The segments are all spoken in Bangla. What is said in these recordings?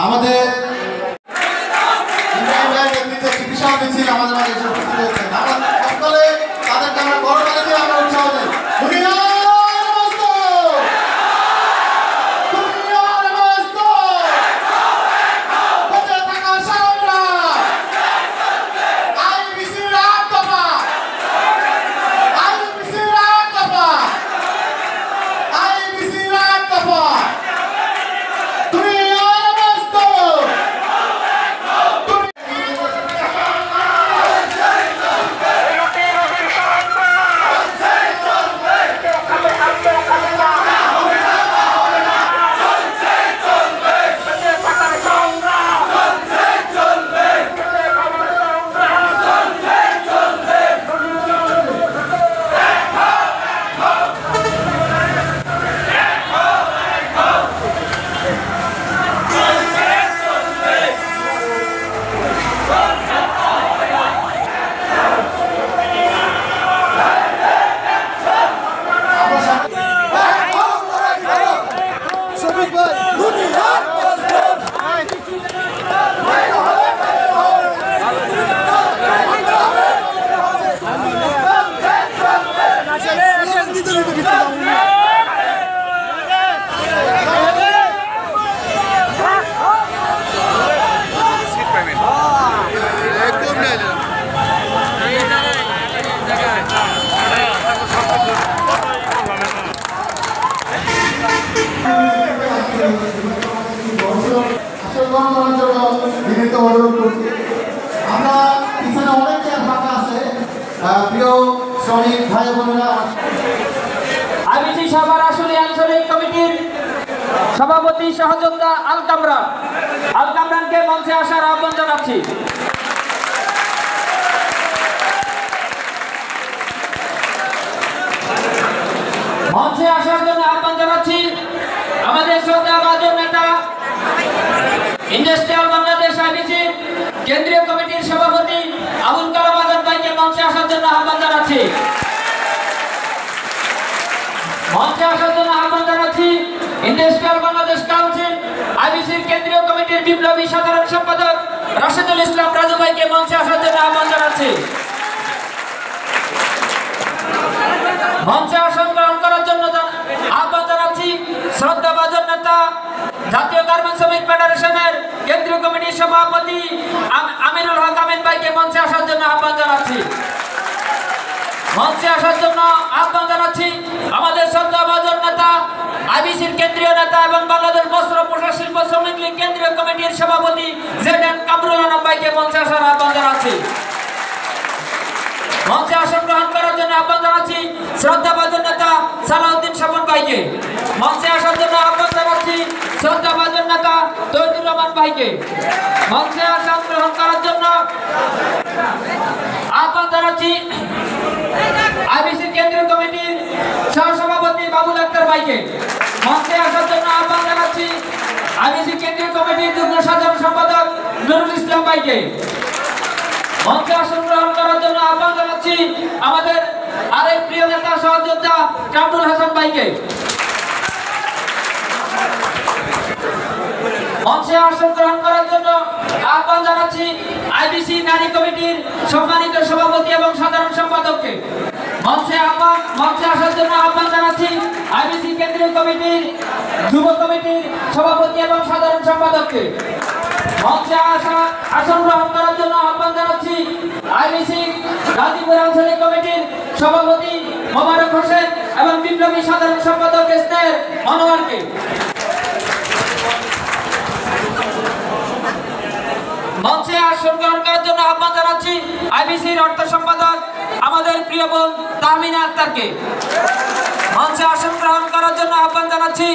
আমাদের ইব্রাহিম ভাইয়ের নেতৃত্বে একটি বিশাল মিছিল আমাদের মাঝে এসে উপস্থিত হয়েছেন। আমরা সকলে তাদেরকে আমরা করতালি দিয়ে আমরা উৎসাহ দেই। আমরা পিছনে অনেক ফাঁকা আছে, প্রিয় শ্রমিক ভাই বোনেরা। আইবিসি সাভার আসলে আঞ্চলিক কমিটির সভাপতি সহযোদ্ধা আল কামরানকে মঞ্চে আসার আহ্বান জানাচ্ছি। মঞ্চে আসার জন্য আহ্বান জানাচ্ছি আমাদের শ্রদ্ধাভাজন নেতা ইন্ডাস্ট্রিয়াল বাংলাদেশ আইবিসি কেন্দ্রীয় কমিটির সভাপতি আবুল কালাম আজাদ ভাইকে মঞ্চে আসার জন্য আহ্বান জানাচ্ছি। মঞ্চে আসার জন্য আহ্বান জানাচ্ছি ইন্ডাস্ট্রিয়াল বাংলাদেশ কাউন্সিল আইবিসির কেন্দ্রীয় কমিটির বিপ্লবী সাধারণ সম্পাদক রাশেদুল ইসলাম রাজু ভাইকে মঞ্চে আসার জন্য আহ্বান জানাচ্ছি। মঞ্চে আসন গ্রহণ করার জন্য আহ্বান জানাচ্ছি শ্রদ্ধাভাজন নেতা জাতীয় গার্মেন্টস শ্রমিক ফেডারেশনের কেন্দ্রীয় কমিটির সভাপতি আমিরুল হক আমিন ভাইকে মঞ্চে আসার জন্য আহ্বান জানাচ্ছি। মঞ্চে আসার জন্য আহ্বান জানাচ্ছি আমাদের শ্রদ্ধাভাজন নেতা আইবিসির কেন্দ্রীয় নেতা এবং বাংলাদেশ বস্ত্র পোশাক শিল্প শ্রমিক লীগ কেন্দ্রীয় কমিটির সভাপতি জেডএন কামরুল আলম ভাইকে মঞ্চে আসার আহ্বান জানাচ্ছি। মঞ্চে আসন গ্রহণ করার জন্য আহ্বান জানাচ্ছি শ্রদ্ধাভাজন নেতা সালাউদ্দিন স্বপন ভাইকে। মঞ্চে আসার জন্য আহ্বান জানাচ্ছি শ্রদ্ধাভাজন নেতা তৌহিদুর রহমান ভাইকে। মঞ্চে আসন গ্রহণ করার জন্য আহ্বান জানাচ্ছি আইবিসি কেন্দ্রীয় কমিটির সহসভাপতি বাবুল আক্তার ভাইকে। মঞ্চে আসার জন্য আহ্বান জানাচ্ছি আইবিসি কেন্দ্রীয় কমিটির যুগ্ম সাধারণ সম্পাদক নুরুল ইসলাম ভাইকে। মঞ্চে আসন গ্রহণ করার জন্য আহ্বান জানাচ্ছি আমাদের আরেক প্রিয় নেতা সহযোদ্ধা কামরুল হাসান ভাইকে। মঞ্চে আসন গ্রহণ করার জন্য আহ্বান জানাচ্ছি আইবিসি নারী কমিটির সম্মানিত সভাপতি এবং সাধারণ সম্পাদককে। মঞ্চে আসার জন্য আহ্বান জানাচ্ছি আইবিসি কেন্দ্রীয় কমিটির যুব কমিটির সভাপতি এবং সাধারণ সম্পাদককে। মঞ্চে আসন গ্রহণ করার জন্য আহ্বান জানাচ্ছি আইবিসি গাজীপুর আঞ্চলিক কমিটির সভাপতি মোবারক হোসেন এবং বিপ্লবী সাধারণ সম্পাদক স্নেহের মনোয়ারকে। মঞ্চে আসন গ্রহণ করার জন্য আহ্বান জানাচ্ছি আইবিসির অর্থ সম্পাদক আমাদের প্রিয় বোন তাহমিনা আক্তারকে। মঞ্চে আসন গ্রহণ করার জন্য আহ্বান জানাচ্ছি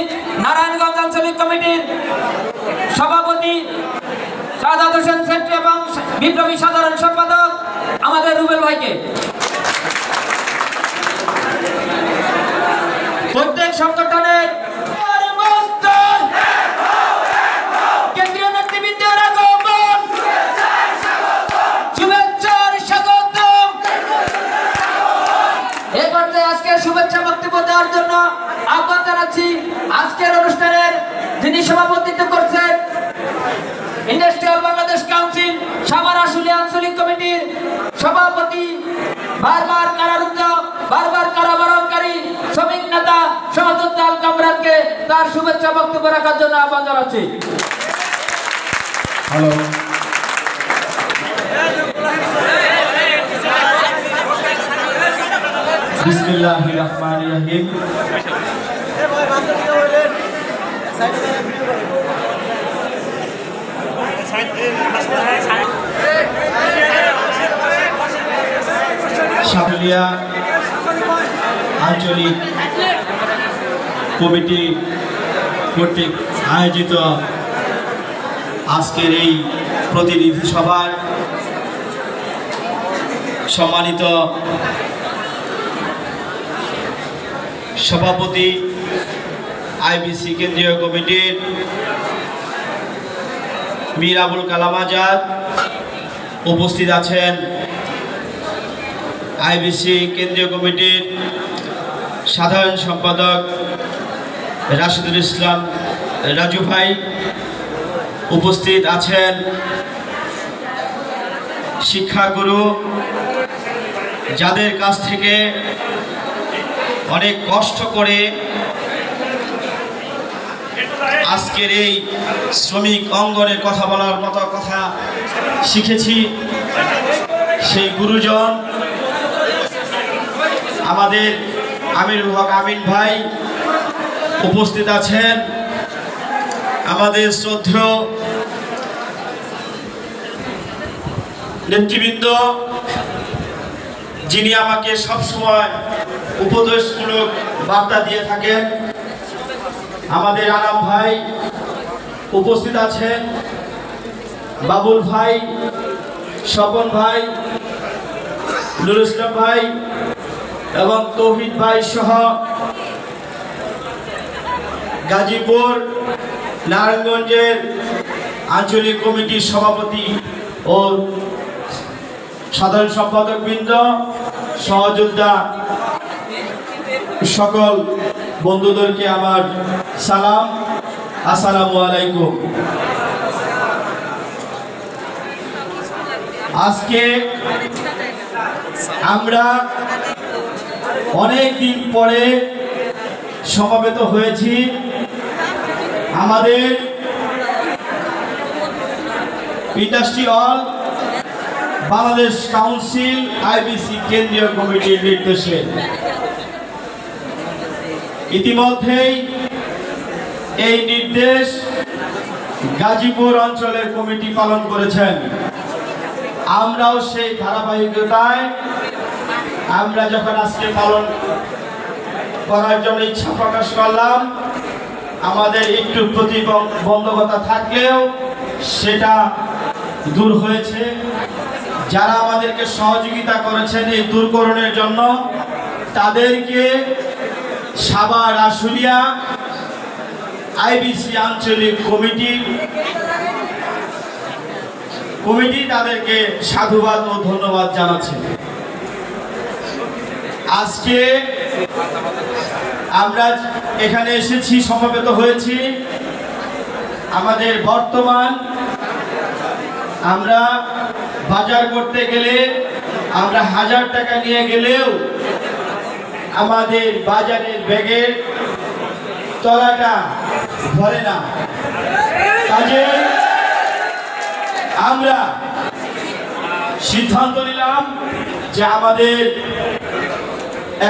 নারায়ণগঞ্জ আঞ্চলিক কমিটির সভাপতি সাদাত হোসেন সেন্ট্রি এবং বিপ্লবী সাধারণ সম্পাদক আমাদের রুবেল ভাইকে। প্রত্যেক সংগঠনের কেন্দ্রীয় নেতৃবৃন্দের আগমন, শুভেচ্ছার স্বাগতম। এই পর্যায়ে আজকে শুভেচ্ছা বক্তব্য দেওয়ার জন্য আহ্বান জানাচ্ছি আজকের অনুষ্ঠানের যিনি সভাপতিত্ব করছেন সভাপতি বারবার কারারুদ্ধ বারবার কারাবরণকারী শ্রমিক নেতা সহযোদ্ধা আল কামরানকে তার শুভেচ্ছা বক্তব্য রাখার জন্য আহ্বান জানাচ্ছি। হ্যালো, বিসমিল্লাহির রহমানির রহিম। সাতলিয়া আঞ্চলিক কমিটি কর্তৃক আয়োজিত আজকের এই প্রতিনিধি সভার সম্মানিত সভাপতি আইবিসি কেন্দ্রীয় কমিটির মীর আবুল কালাম আজাদ, উপস্থিত আছেন আইবিসি কেন্দ্রীয় কমিটির সাধারণ সম্পাদক রাশিদুল ইসলাম রাজু ভাই, উপস্থিত আছেন শিক্ষাগুরু, যাদের কাছ থেকে অনেক কষ্ট করে আজকের এই শ্রমিক অঙ্গনের কথা বলার মতো কথা শিখেছি, সেই গুরুজন আমাদের আমিরুল হক আমিন ভাই, উপস্থিত আছেন আমাদের শ্রদ্ধেয় নেতৃবৃন্দ, যিনি আমাকে সবসময় উপদেশমূলক বার্তা দিয়ে থাকেন, আমাদের আরাম ভাই, উপস্থিত আছেন বাবুল ভাই, স্বপন ভাই, নুরুল ইসলাম ভাই এবং তৌহিদ ভাই সহ গাজীপুর নারায়ণগঞ্জের আঞ্চলিক কমিটির সভাপতি ও সাধারণ সম্পাদক বৃন্দ, সহযোদ্ধা সকল বন্ধুদেরকে আমার সালাম, আসসালামু আলাইকুম। আজকে আমরা অনেক দিন পরে সমবেত হয়েছি আমাদের industry all Bangladesh Council IBC কেন্দ্রীয় কমিটির নির্দেশে। ইতিমধ্যেই এই নির্দেশ গাজীপুর অঞ্চলের কমিটি পালন করেছেন। আমরাও সেই ধারাবাহিকতায় আমরা যখন আজকে পালন করার জন্য ইচ্ছা প্রকাশ করলাম, আমাদের একটু প্রতিবন্ধকতা থাকলেও সেটা দূর হয়েছে। যারা আমাদেরকে সহযোগিতা করেছেন এই দূরকরণের জন্য, তাদেরকে সাভার আশুলিয়া আইবিসি আঞ্চলিক কমিটি তাদেরকে সাধুবাদ ও ধন্যবাদ জানাচ্ছে। আজকে আমরা এখানে এসেছি, সমবেত হয়েছি, আমাদের বর্তমান আমরা বাজার করতে গেলে আমরা 1000 টাকা নিয়ে গেলেও আমাদের বাজারের ব্যাগের তলাটা ভরে না। কাজে আমরা সিদ্ধান্ত নিলাম যে আমাদের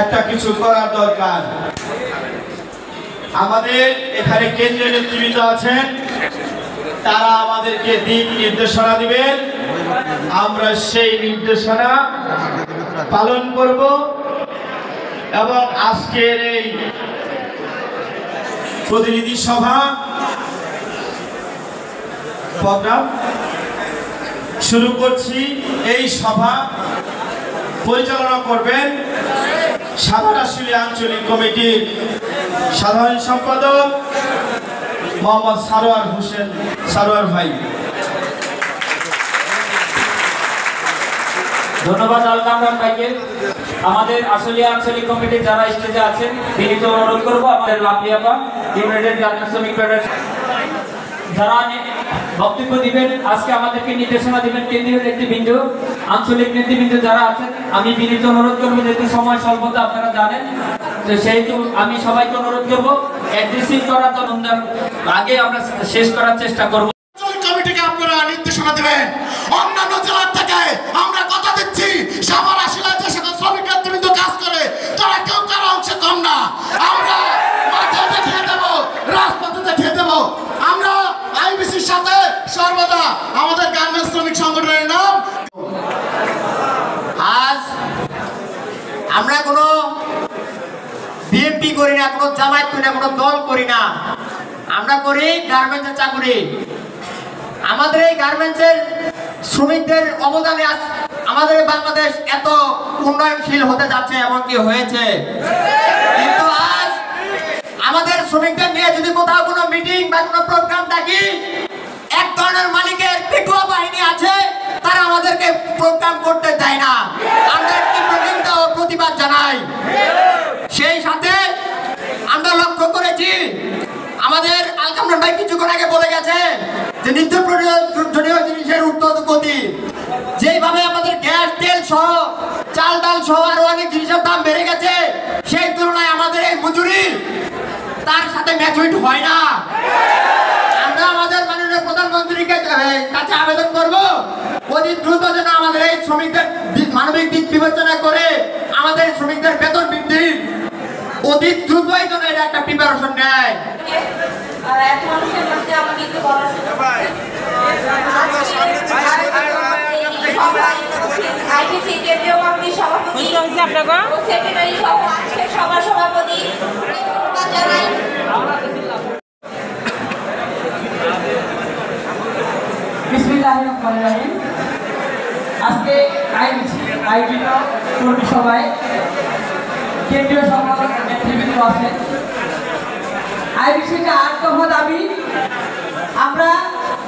একটা কিছু করার দরকার। আমাদের এখানে কেন্দ্রীয় নেতৃবৃন্দ আছেন, তারা আমাদেরকে দিক নির্দেশনা দিবেন, আমরা সেই নির্দেশনা পালন করব এবং আজকের এই প্রতিনিধি সভা প্রোগ্রাম শুরু করছি। এই সভা পরিচালনা করবেন সাভার আশুলিয়া আঞ্চলিক কমিটির সাধারণ সম্পাদক মোহাম্মদ সারোয়ার হোসেন সারোয়ার ভাই। ধন্যবাদ আল কামরান ভাইকে। আমাদের আশুলিয়া আঞ্চলিক কমিটির যারা স্টেজে আছেন, বিনীত অনুরোধ করবো আমাদের লাভলিয়াপা ইউনাইটেড জাতীয় শ্রমিক ফেডারেশন যারা বক্তব্য দিবেন, আজকে আমাদেরকে নির্দেশনা দিবেন কেন্দ্রীয় নেতৃবৃন্দ, আঞ্চলিক নেতৃবৃন্দ যারা আছেন, আমি বিনীত অনুরোধ করবো, যেহেতু সময় স্বল্পতা আপনারা জানেন, তো সেহেতু আমি সবাইকে অনুরোধ করবো অ্যাড্রেসিং করার জন্য আগে আমরা শেষ করার চেষ্টা করবো। কমিটিকে আপনারা নির্দেশনা দেবেন। অন্যান্য জেলার থেকে আমরা কথা দিচ্ছি, সাভার আশিলায় যে সকল শ্রমিক নেতৃবৃন্দ কাজ করে তারা কেউ কারো অংশে কম না। আমরা মাঠে দেখিয়ে দেব, রাজপথে দেখিয়ে দেব। আমরা আইবিসির সাথে সর্বদা আমাদের গার্মেন্টস শ্রমিক সংগঠনের নাম। আজ আমরা কোনো বিএনপি করি না, কোনো জামায়াত করি না, কোনো দল করি না, আমরা করি গার্মেন্টসের চাকরি। আমাদের এই গার্মেন্টসের শ্রমিকদের অবদানে আজ আমাদের বাংলাদেশ এত উন্নয়নশীল হতে যাচ্ছে, এমনকি হয়েছে। কিন্তু আজ আমাদের শ্রমিকদের নিয়ে যদি কোথাও কোনো মিটিং বা কোনো প্রোগ্রাম থাকি, এক ধরনের মালিকের পেটুয়া বাহিনী আছে, তারা আমাদেরকে প্রোগ্রাম করতে দেয় না। আমরা একটি প্রতিনিধিত্ব ও প্রতিবাদ জানাই। সেই সাথে আমরা লক্ষ্য করেছি, আমাদের আলকামরান ভাই কিছুক্ষণ আগে বলে গেছে যে নিত্য প্রয়োজনীয় জিনিসের ঊর্ধ্বগতি, যেইভাবে আমাদের গ্যাস তেল সহ চাল ডাল সহ আরো অনেক জিনিসের দাম বেড়ে গেছে, সেই তুলনায় আমাদের এই মজুরি তার সাথে ম্যাচুইট হয় না। আমরা আমাদের মাননীয় প্রধানমন্ত্রীকে কাছে আবেদন করব, অতি দ্রুত যেন আমাদের এই শ্রমিকদের মানবিক দিক বিবেচনা করে আমাদের শ্রমিকদের বেতন বৃদ্ধি অতি দ্রুতই যেন এটা একটা প্রিপারেশন নেয়। আজকে আয়োজিত কর্মী সভায় কেন্দ্রীয় সম্পাদক নেতৃবৃন্দ আছেন। আইবিসির যে ৮ দফা দাবি, আমরা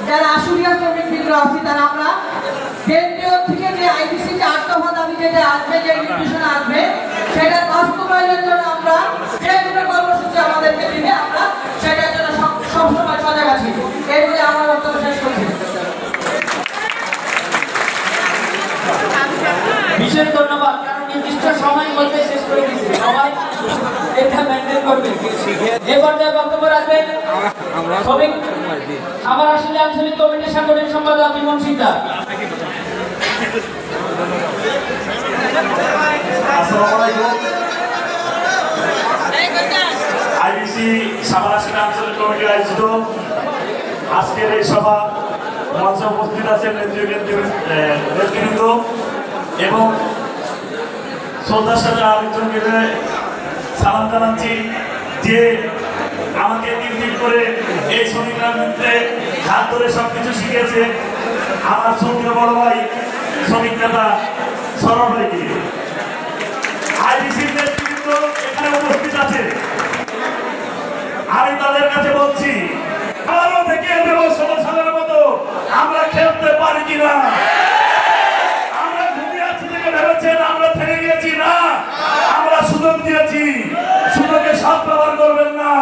যারা আশুলিয়া শ্রমিকবৃন্দ আছি তারা আমরা কেন্দ্রীয় থেকে যে আইবিসির যে ৮ দফা দাবি যেটা আসবে, যে নির্দেশনা আসবে, সেটা বাস্তবায়নের জন্য আমরা যে কোনো কর্মসূচি আমাদেরকে দিলে আমরা সেটার জন্য সবসময় সজাগ আছি। এই বলে আমার বক্তব্য শেষ করছি। বিশেষ ধন্যবাদ, কারণ নির্দিষ্ট সময়ের মধ্যে শেষ করে দিচ্ছি, সবাই এটা মেনটেন করবে। এই পর্যায়ে বক্তব্য রাখবেন আমার আসলে আঞ্চলিক কমিটির সাংগঠনিক সম্পাদক বিমল সিকদার। আইবিসি সাভার আসিলা আঞ্চলিক কমিটির আয়োজিত আজকের এই সভা মঞ্চে উপস্থিত আছেন নেতৃবৃন্দ এবং শ্রদ্ধার সাথে আরেকজনকে সালাম জানাচ্ছি, যে আমাকে নির্দিষ্ট করে এই শ্রমিকরা মধ্যে হাত ধরে সবকিছু শিখিয়েছে আমার শ্রমিক বড় ভাই শ্রমিক নেতা সরব ভাইকে। আইবিসির নেতৃবৃন্দ এখানে উপস্থিত আছে, আমি তাদের কাছে বলছি, আরো থেকে দেব ১৬ সালের মতো আমরা খেলতে পারি কিনা। আমরা ঘুমিয়ে আছি থেকে ভেবেছেন আমরা থেমে গিয়েছি না, আমরা সুযোগ দিয়েছি, সুযোগে সৎ ব্যবহার করবেন না।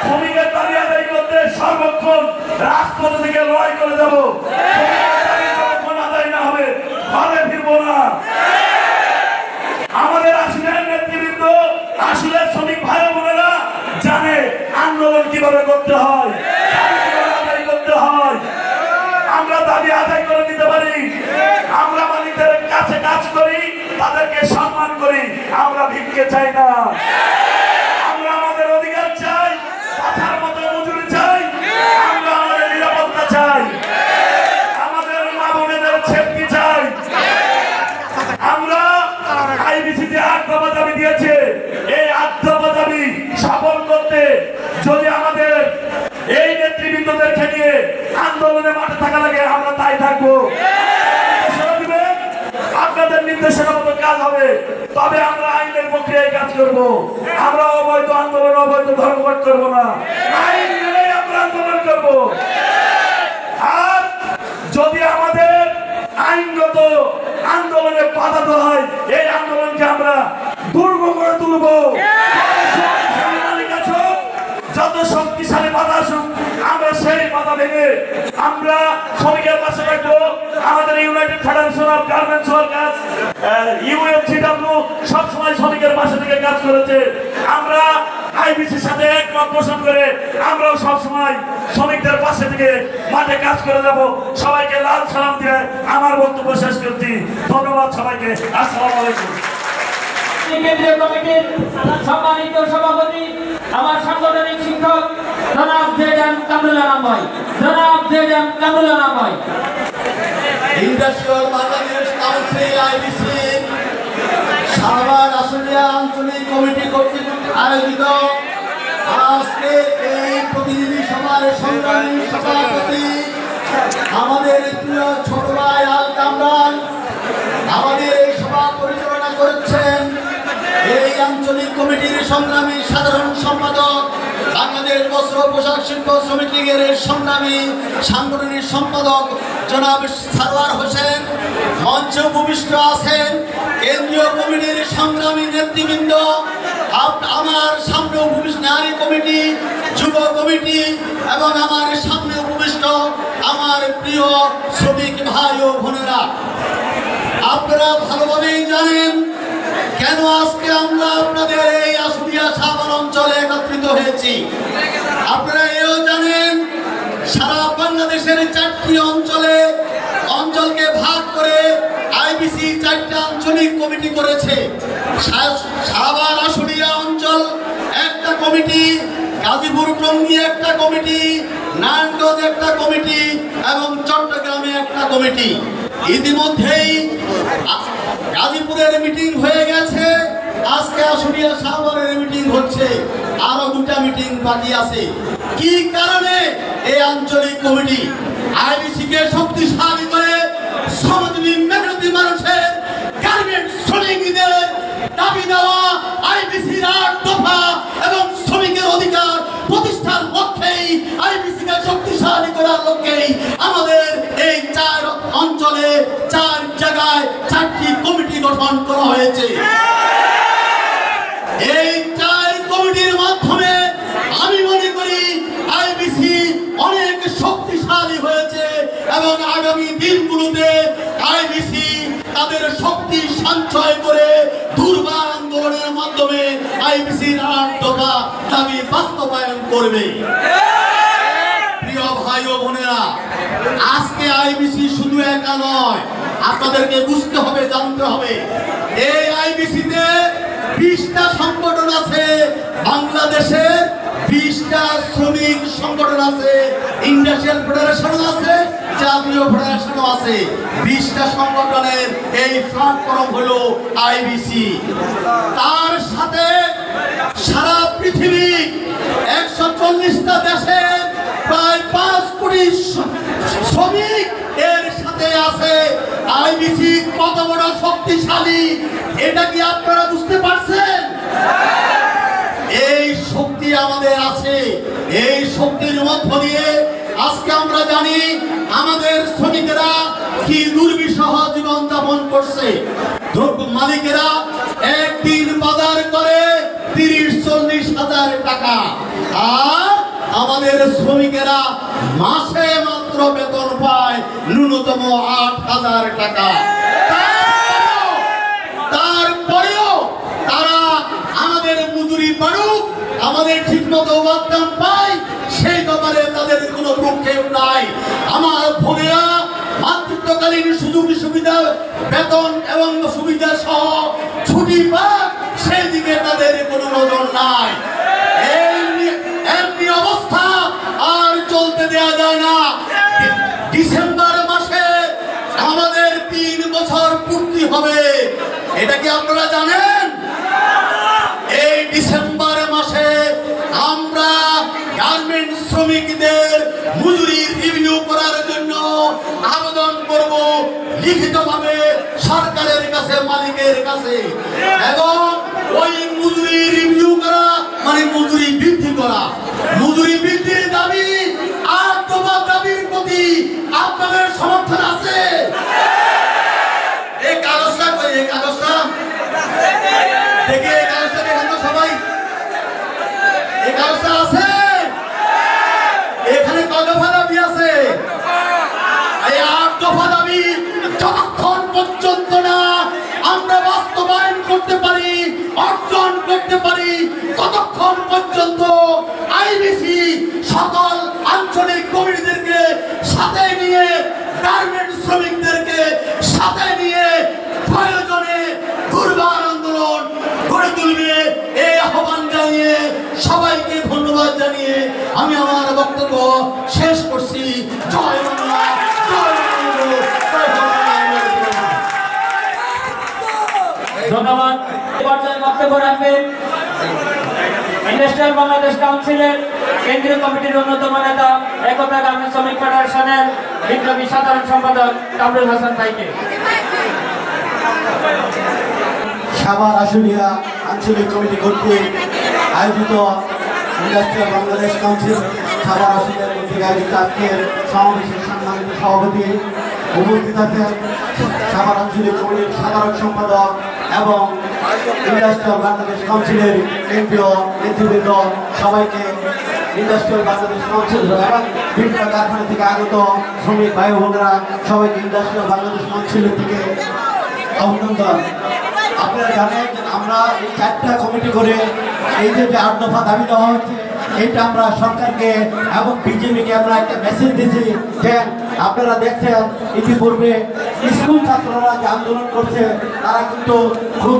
শ্রমিকের দাবি আদায় করতে সর্বক্ষণ রাজপথ থেকে লড়াই করে যাব, যতক্ষণ আদায় না হবে ঘরে ফিরবো না। আমাদের আসলের নেতৃবৃন্দ, আসলের শ্রমিক ভাই বোনেরা জানে আন্দোলন কিভাবে করতে হয়, আদায় করতে হয়। আমরা দাবি আদায় করে দিতে পারি, আমরা মালিকদের কাছে কাজ করি, তাদেরকে সম্মান করি, আমরা ভিক্ষে চাই না। আমরা আমাদের অধিকার চাই, কথার মতো মজুরি চাই, আমরা আমাদের নিরাপত্তা চাই, আমাদের মা বোনেদের সেফটি চাই। আমরা আইবিসি যে ৮ দফা দাবি দিয়েছে, এই ৮ দফা দাবি সফল করতে যদি আমাদের এই নেতৃবৃন্দদেরকে নিয়ে আন্দোলনে মাঠে থাকা লাগে, আমরা তাই থাকবো। আপনাদের নির্দেশনা মতো কাজ হবে, তবে আমরা আইনের পক্ষে এই কাজ করবো। আমরা অবৈধ আন্দোলন, অবৈধ ধর্মঘট করবো না, আইন মেনেই আমরা আন্দোলন করবো। আর যদি আমাদের আইনগত আন্দোলনে বাধা দেওয়া হয়, এই আন্দোলনকে আমরা দুর্গ করে তুলবো। যত যত শক্তিশালী বাধা আসুক আমরা সেই বাধা ভেঙে আমরা শ্রমিকের পাশে থাকবো। আমাদের United Federation of Garments Workers UFCW সবসময় শ্রমিকের পাশে থেকে কাজ করেছে। আমরা আইবিসির সাথে একমত পোষণ করে আমরাও সবসময় শ্রমিকদের পাশে থেকে মাঠে কাজ করে যাব। সবাইকে লাল সালাম দিয়ে আমার বক্তব্য শেষ করছি। ধন্যবাদ সবাইকে। আসসালামু আলাইকুম। কেন্দ্রীয় কমিটির সম্মানিত সভাপতি আমার সাংগঠনিক শিক্ষক জনাব জেডএম কামরুল্লাহ নামভাই, জনাব জেডএম কামরুল্লাহ নামভাই। Industrial Bangladesh Council IBC Savar Ashulia আঞ্চলিক কমিটি কর্তৃক আয়োজিত আজকে এই প্রতিনিধি সভার সংগ্রামী সভাপতি আমাদের প্রিয় ছোট ভাই আল কামরান, আমাদের এই সভা পরিচালনা করেছেন এই আঞ্চলিক কমিটির সংগ্রামী সাধারণ সম্পাদক, বাংলাদেশ বস্ত্র পোশাক শিল্প শ্রমিক লীগের সংগ্রামী সাংগঠনিক সম্পাদক জনাব সারওয়ার হোসেন। মঞ্চে উপবিষ্ট আছেন কেন্দ্রীয় কমিটির সংগ্রামী নেতৃবৃন্দ, আমার সামনে উপবিষ্ট নারী কমিটি, যুব কমিটি এবং আমার সামনে উপবিষ্ট আমার প্রিয় শ্রমিক ভাই ও বোনেরা। আপনারা ভালোভাবেই জানেন কেন আজকে আমরা আপনাদের এই আশুলিয়া সাভার অঞ্চলে একত্রিত হয়েছি। আপনারা এও জানেন সারা বাংলাদেশের 4টি অঞ্চলকে ভাগ করে আইবিসি 4টা আঞ্চলিক কমিটি করেছে। সাভার আশুলিয়া অঞ্চল একটা কমিটি, গাজীপুর টঙ্গী একটা কমিটি, নারায়ণগঞ্জ একটা কমিটি এবং চট্টগ্রামে একটা কমিটি। ইতিমধ্যেই গাজীপুরের মিটিং হয়ে গেছে, আজকে আশুলিয়া সাভারের মিটিং হচ্ছে, আরো 2টা মিটিং বাকি আছে। কি কারণে এই আঞ্চলিক কমিটি আইবিসি কে শক্তিশালী করে শ্রমজীবী মেহনতি মানুষের গার্মেন্টস শ্রমিকদের দাবি দেওয়া আইবিসির 8 দফা এবং শ্রমিকের অধিকার প্রতিষ্ঠার লক্ষ্যেই আইবিসি কে শক্তিশালী করার লক্ষ্যেই আমাদের এই 4 অঞ্চলে 4 জায়গায় 4টি কমিটি গঠন করা হয়েছে। এই 4 কমিটির মাধ্যমে আমি মনে করি আইবিসি অনেক শক্তিশালী হয়েছে এবং আগামী দিনগুলোতে আইবিসি তাদের শক্তি সঞ্চয় করে দুর্বার আন্দোলনের মাধ্যমে আইবিসির 8 দফা দাবি বাস্তবায়ন করবে। প্রিয় ভাই ও বোনেরা, আজকে আইবিসি শুধু একা নয়, আপনাদেরকে বুঝতে হবে, জানতে হবে এই আইবিসিতে 20টা সংগঠন আছে। বাংলাদেশের 20টা শ্রমিক সংগঠন আছে, ইন্ডাস্ট্রিয়াল ফেডারেশন আছে, জাতীয় ফেডারেশন আছে। 20টা সংগঠনের এই প্ল্যাটফর্ম হলো আইবিসি। তার সাথে সারা পৃথিবী 140টা দেশের প্রায় 5 কোটি শ্রমিক এর সাথে আছে। আইবিসি কত বড় শক্তিশালী এটা কি আপনারা বুঝতে পারছেন? এই শক্তি আমাদের আছে। এই শক্তির মধ্য দিয়ে আজকে আমরা জানি আমাদের শ্রমিকেরা কি দুর্বিষহ জীবন যাপন করছে। মালিকেরা একদিন বাজার করে 30-40 হাজার টাকা, আর আমাদের শ্রমিকেরা মাসে মাত্র বেতন পায় ন্যূনতম 8,000 টাকা। তারপরেও তারা আমাদের মজুরি বাড়ুক, আমাদের ঠিকমতো বাদাম পায়, সেই ব্যাপারে তাদের কোনো ভ্রুক্ষেপ নাই। আমার বোনেরা মাতৃত্বকালীন সুযোগ সুবিধা, বেতন এবং সুবিধা সহ ছুটি পাক, সেই দিকে তাদের কোনো নজর নাই। এমনি অবস্থা আর চলতে দেয়া যায় না। ডিসেম্বর মাসে আমাদের 3 বছর পূর্তি হবে, এটা কি আপনারা জানেন? এই ডিসেম্বর মাসে আমরা গার্মেন্টস শ্রমিকদের মজুরি রিভিউ করার জন্য আবেদন করব লিখিতভাবে সরকারের কাছে, মালিকের কাছে, এবং ওই মজুরি রিভিউ করা মানে মজুরি বৃদ্ধি করা। মজুরি বৃদ্ধির দাবি, 8 দফা দাবির প্রতি আপনাদের সমর্থন আছে? এই কাগজটা কই? এই কাগজটা দেখে, এই কাগজটা দেখেন তো সবাই। এই কাগজটা আছে? সকল আঞ্চলিক কমিটিদেরকে সাথে নিয়ে, গার্মেন্টস শ্রমিকদেরকে সাথে নিয়ে প্রয়োজনে দুর্বার আন্দোলন গড়ে তুলবে, এই আহ্বান জানিয়ে সবাইকে ধন্যবাদ জানিয়ে আমি আমার বক্তব্য শেষ করছি। জয় বাংলা, জয় বঙ্গবন্ধু, জয় বাংলা। ধন্যবাদ। এই পর্যায়ে বক্তব্য রাখবেন ইন্ডাস্ট্রিয়াল বাংলাদেশ কাউন্সিলের কেন্দ্রীয় কমিটির অন্যতম নেতা, একতা গার্মেন্টস শ্রমিক ফেডারেশনের বিপ্লবী সাধারণ সম্পাদক কামরুল হাসান ভাইকে। সাভার আশুলিয়া আঞ্চলিক কমিটি কর্তৃক আয়োজিত ইন্ডাস্ট্রিয়াল বাংলাদেশ কাউন্সিল সাভার আশুলিয়া কর্তৃক আয়োজিত আজকের সমাবেশের সম্মানিত সভাপতি উপস্থিত আছেন সাভার আঞ্চলিক কমিটির সাধারণ সম্পাদক এবং ইন্ডাস্ট্রিয়াল বাংলাদেশ কাউন্সিলের কেন্দ্রীয় নেতৃবৃন্দ, সবাইকে ইন্ডাস্ট্রিয়াল বাংলাদেশ কাউন্সিল এবং বিভিন্ন কারখানা থেকে আগত শ্রমিক ভাই বোনেরা সবাইকে ইন্ডাস্ট্রিয়াল বাংলাদেশ কাউন্সিলের থেকে অভিনন্দন। আপনারা জানেন আমরা এই 4টা কমিটি করে এই যে 8 দফা দাবি দেওয়া হচ্ছে, এইটা আমরা সরকারকে এবং বিজেপিকে আমরা একটা মেসেজ দিয়েছি যে আপনারা দেখছেন ইতিপূর্বে স্কুল ছাত্ররা যে আন্দোলন করছে তারা কিন্তু খুব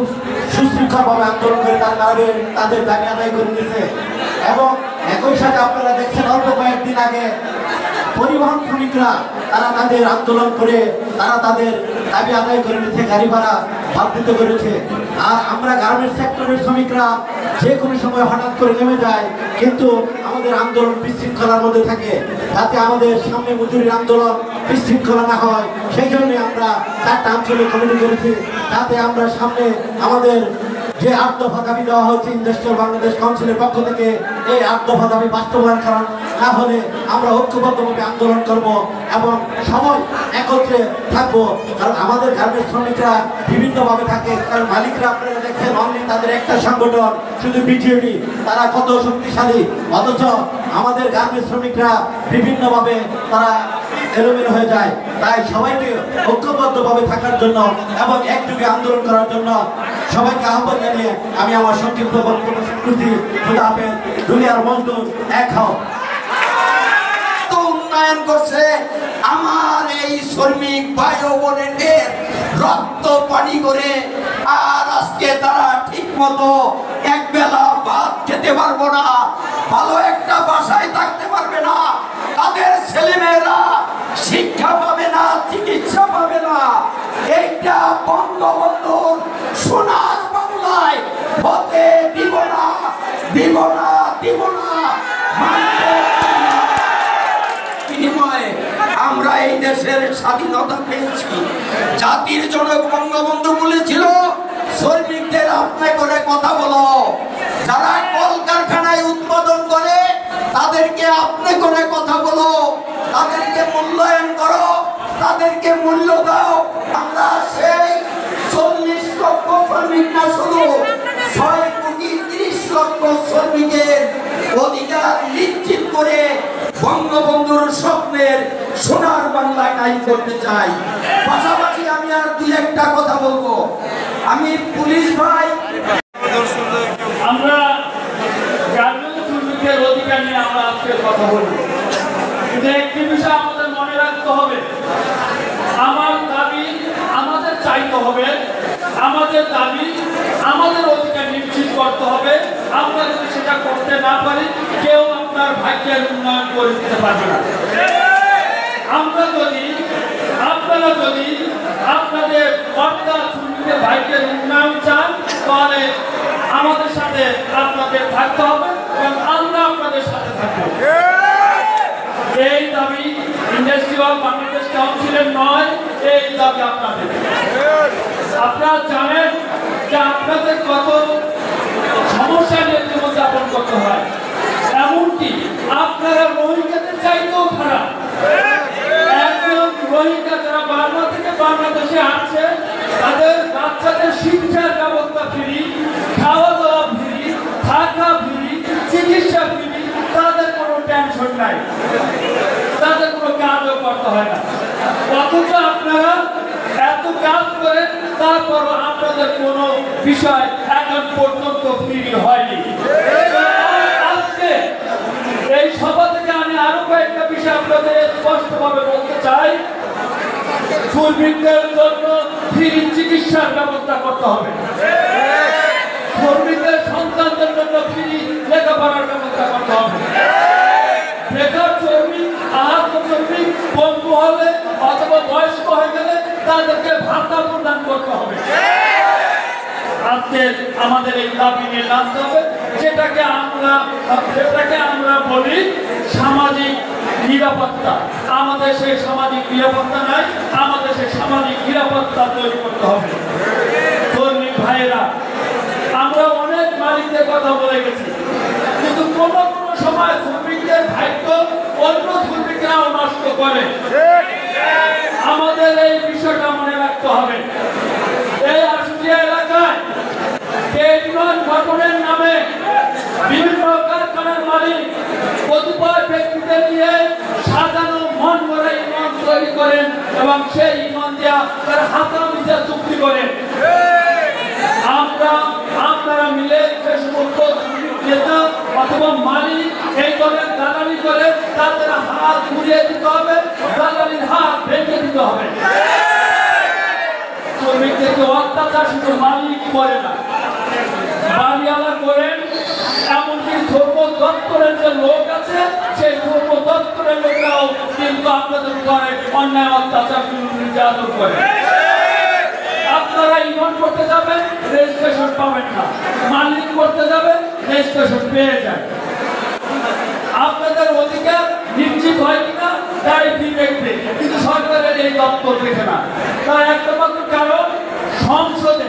সুশৃঙ্খলভাবে আন্দোলন করে তাদের দাবি আদায় করে দিয়েছে। এবং একই সাথে আপনারা দেখছেন অল্প কয়েকদিন আগে পরিবহন শ্রমিকরা তারা তাদের আন্দোলন করে তারা তাদের দাবি আদায় করে নিচ্ছে, গাড়ি ভাড়া বর্ধিত করেছে। আর আমরা গার্মেন্টস সেক্টরের শ্রমিকরা যে কোনো সময় হঠাৎ করে নেমে যায়, কিন্তু আমাদের আন্দোলন বিশৃঙ্খলার মধ্যে থাকে, যাতে আমাদের সামনে মজুরির আন্দোলন বিশৃঙ্খলা না হয় সেই জন্য আমরা 4টা আঞ্চলিক কমিটি করেছি, যাতে আমরা সামনে আমাদের যে 8 দফা দাবি দেওয়া হচ্ছে ইন্ডাস্ট্রিয়াল বাংলাদেশ কাউন্সিলের পক্ষ থেকে, এই 8 দফা দাবি বাস্তবায়ন করা না হলে আমরা ঐক্যবদ্ধভাবে আন্দোলন করব এবং সবাই একত্রে থাকবো। কারণ আমাদের গার্মেন্টস শ্রমিকরা বিভিন্নভাবে থাকে, কারণ মালিকরা আপনারা দেখছেন অনলি তাদের একটা সংগঠন শুধু বিজেপি, তারা কত শক্তিশালী, অথচ আমাদের গার্মেন্টস শ্রমিকরা বিভিন্নভাবে তারা এলোমেলো হয়ে যায়। তাই সবাইকে ঐক্যবদ্ধভাবে থাকার জন্য এবং একযোগে আন্দোলন করার জন্য সবাইকে আহ্বান জানিয়ে আমি আমার সংক্ষিপ্ত বক্তব্য শেষ করছি। খোদা হাফেজ। দুনিয়ার মজদুর এক হও। উন্নয়ন করছে আমার এই শ্রমিক ভাই ও বোনেদের রক্ত পানি করে, আর আজকে তারা ঠিক মতো এক বেলা ভাত খেতে পারবো না, ভালো একটা বাসায় থাকতে পারবে না, তাদের ছেলেমেয়েরা শিক্ষা পাবে না, চিকিৎসা পাবে না। এইটা বঙ্গবন্ধুর সোনার বাংলায় হতে দিব না, দিব না, দিব না, মানতে পারি না। বিনিময়ে আমরা এই দেশের স্বাধীনতা পেয়েছি। জাতির জনক বঙ্গবন্ধু বলেছিল শ্রমিকদের আপনি করে কথা বলো, যারা কলকারখানায় উৎপাদন করে তাদেরকে আপনি করে কথা বলো, তাদেরকে মূল্যায়ন করো, তাদেরকে মূল্য দাও। আমরা সেই 40 লক্ষ শ্রমিক না, শুধু 6 কোটি 30 লক্ষ শ্রমিকের অধিকার নিশ্চিত করে বঙ্গবন্ধুর স্বপ্নের সোনার বাংলায় নাই করতে চাই। পাশাপাশি আমি আর 2-1টা কথা বলবো। আমি পুলিশ ভাই, আমরা গার্মেন্টস শ্রমিকের অধিকার নিয়ে আমরা আজকে কথা বলবো, কিন্তু একটি বিষয় আমাদের মনে রাখতে হবে, আমার দাবি আমাদের চাইতে হবে, আমাদের দাবি আমাদের অধিকার নিশ্চিত করতে হবে। আমরা যদি সেটা করতে না পারি, কেউ আপনার ভাগ্যের উন্নয়ন করে দিতে পারবে না। আপনারা যদি আপনাদের অর্থাৎ শ্রমিকের ভাগ্যের উন্নয়ন চান, তাহলে আমাদের সাথে আপনাদের থাকতে হবে এবং আমরা আপনাদের সাথে থাকবো। এই দাবি ইন্ডাস্ট্রিয়াল বাংলাদেশ কাউন্সিলের নয়, এই দাবি আপনাদের। আপনারা জানেন যে আপনাদের কত সমস্যা নিয়ে জীবনযাপন করতে হয়, এমনকি আপনারা রোহিঙ্গাদের চাইতেও খারাপ। একজন রোহিঙ্গা যারা বার্মা থেকে বাংলাদেশে আসছে, তাদের বাচ্চাদের শিক্ষার ব্যবস্থা ফ্রি, খাওয়া দাওয়া ফ্রি, থাকা ফ্রি, চিকিৎসা ফ্রি, তাদের কোনো টেনশন নাই, তাদের কোনো কাজও করতে হয় না। অথচ আপনারা এত কাজ করেন, তারপরও আপনাদের কোনো বিষয় এখন পর্যন্ত ফ্রি হয়নি। আজকে এই সভা থেকে শ্রমিকদের জন্য ফ্রি চিকিৎসার ব্যবস্থা করতে হবে, শ্রমিকদের সন্তানদের জন্য ফ্রি লেখাপড়ার ব্যবস্থা করতে হবে, বেকার শ্রমিক আহত শ্রমিক বন্ধু হলে অথবা বয়স্ক হয়ে গেলে তাদেরকে ভাতা প্রদান করতে হবে। আজকে আমাদের এই দাবি নিয়ে জানতে হবে, যেটাকে আমরা বলি সামাজিক নিরাপত্তা। আমাদের সেই সামাজিক নিরাপত্তা নাই, আমাদের সেই সামাজিক নিরাপত্তা তৈরি করতে হবে। শ্রমিক ভাইয়েরা, আমরা অনেক মালিকদের কথা বলে গেছি, কিন্তু কোনো সময় শ্রমিকদের ভাগ্য অন্য শ্রমিকরাও নষ্ট করে। আমাদের এই বিষয়টা মনে রাখতে হবে। এই আশুলিয়া এলাকায় ট্রেড গঠনের নামে বিভিন্ন কারখানার মালিক কতিপয় ব্যক্তিদের নিয়ে সাজানো মন গড়া ইমান তৈরি করেন এবং সেই ইমান দেওয়া তারা হাতা মিশা চুক্তি করেন। আপনারা মিলে সে সমস্ত নেতা অথবা মালিক এই দলের দালালি করে তাদের হাত ঘুরিয়ে দিতে হবে, দালালির হাত ভেঙে দিতে হবে। শ্রমিকদেরকে অত্যাচার শুধু মালিক করে না, বাড়িওয়ালা করেন, এমনকি ধর্ম দপ্তরের যে লোক আছে সেই ধর্ম দপ্তরের লোকরাও কিন্তু আপনাদের উপরে অন্যায় অত্যাচার নির্যাতন করে। আপনারা ইমন করতে যাবেন, রেজিস্ট্রেশন পাবেন না, মালিক করতে যাবেন, রেজিস্ট্রেশন পেয়ে যায়। আপনাদের অধিকার নিশ্চিত হয় কিনা তাই কি দেখবে, কিন্তু সরকারের এই দপ্তর দেখে না। তার একটা মাত্র কারণ, সংসদে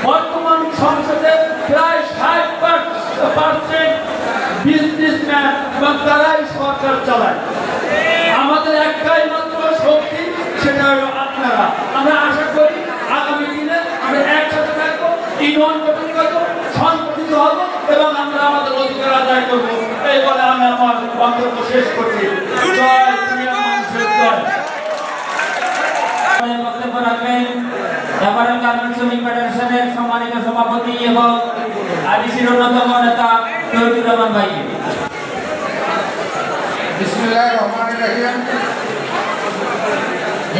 বর্তমান সংসদে প্রায় 60% বিজনেসম্যান এবং তারাই সরকার চালায়। আমাদের একটাই মাত্র শক্তি, সেটা হলো আপনারা। আমরা আশা করি আগামী দিনে আমরা একসাথে থাকবো, ইউনিয়ন গঠন করবো, সংগঠিত হব এবং আমরা আমাদের অধিকার আদায় করবো। এই বলে আমি আমার বক্তব্য শেষ করছি। জয় প্রিয় মানুষের জয়। বক্তব্য রাখবেন জাপানের গার্মেন্টস শ্রমিক ফেডারেশনের সম্মানিত সভাপতি এবং আইবিসির অন্যতম নেতা তৌহিদুর রহমান ভাই। বিসমিল্লাহির রহমানির রহিম।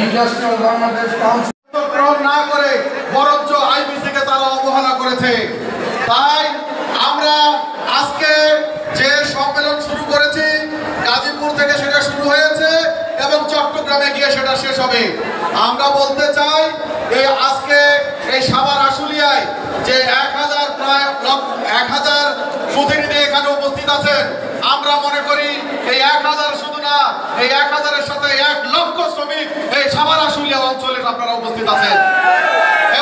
ইন্ডাস্ট্রিয়াল বাংলাদেশ কাউন্সিল গ্রহণ না করে বরঞ্চ আইবিসিকে তারা অবহেলা করেছে। তাই আমরা আজকে যে সম্মেলন শুরু করেছি, গাজীপুর থেকে সেটা শুরু হয়েছে এবং চট্টগ্রামে গিয়ে সেটা শেষ হবে। আমরা বলতে চাই এই আজকে এই সাভার আশুলিয়ায় যে 1000 প্রতিনিধি এখানে উপস্থিত আছেন, আমরা মনে করি এই 1000 শুধু না, এই 1000-এর সাথে 1 লক্ষ শ্রমিক এই সাভার আশুলিয়া অঞ্চলে আপনারা উপস্থিত আছেন।